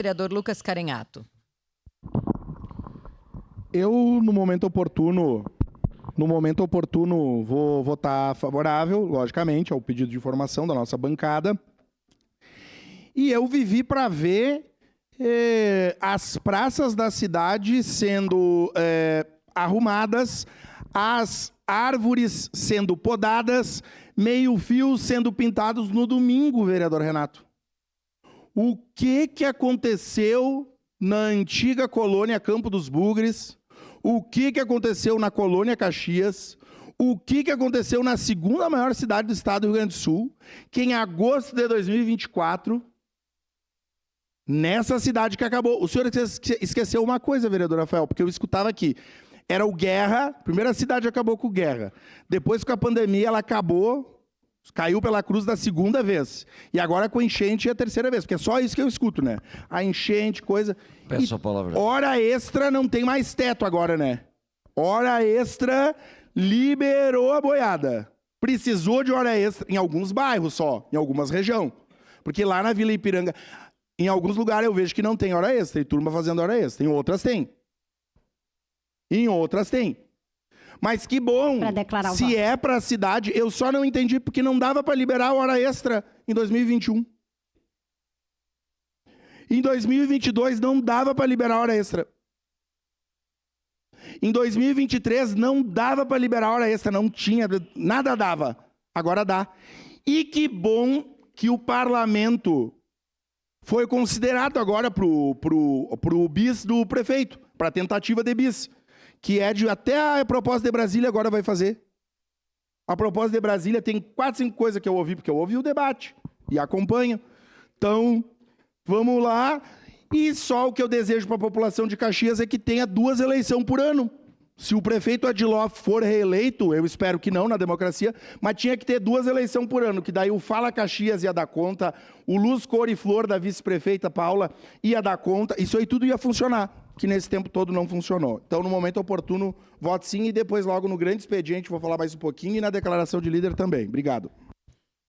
Vereador Lucas Carenhato. Eu, no momento oportuno, vou votar favorável, logicamente, ao pedido de informação da nossa bancada. E eu vivi para ver as praças da cidade sendo arrumadas, as árvores sendo podadas, meio-fios sendo pintados no domingo, vereador Renato. O que aconteceu na antiga colônia Campo dos Bugres? O que aconteceu na colônia Caxias? O que aconteceu na segunda maior cidade do estado do Rio Grande do Sul, que em agosto de 2024, nessa cidade que acabou... O senhor esqueceu uma coisa, vereador Rafael, porque eu escutava aqui. Era o Guerra, a primeira cidade acabou com o Guerra. Depois, com a pandemia, ela acabou... Caiu pela cruz da segunda vez. E agora com enchente é a terceira vez. Porque é só isso que eu escuto, né? A enchente, coisa... Peço a palavra. Hora extra não tem mais teto agora, né? Hora extra liberou a boiada. Precisou de hora extra em alguns bairros só, em algumas regiões. Porque lá na Vila Ipiranga, em alguns lugares eu vejo que não tem hora extra. Tem turma fazendo hora extra. Em outras tem. Mas que bom, se é para a cidade, eu só não entendi porque não dava para liberar a hora extra em 2021. Em 2022 não dava para liberar a hora extra. Em 2023 não dava para liberar a hora extra, não tinha, nada dava. Agora dá. E que bom que o parlamento foi considerado agora pro bis do prefeito, para a tentativa de bis. Que é até a proposta de Brasília agora vai fazer. A proposta de Brasília tem 4, 5 coisas que eu ouvi, porque eu ouvi o debate e acompanho. Então, vamos lá. E só o que eu desejo para a população de Caxias é que tenha 2 eleições por ano. Se o prefeito Adiló for reeleito, eu espero que não na democracia, mas tinha que ter 2 eleições por ano, que daí o Fala Caxias ia dar conta, o Luz Cor e Flor da vice-prefeita Paula ia dar conta, isso aí tudo ia funcionar, que nesse tempo todo não funcionou. Então, no momento oportuno, voto sim, e depois logo no grande expediente vou falar mais um pouquinho e na declaração de líder também. Obrigado.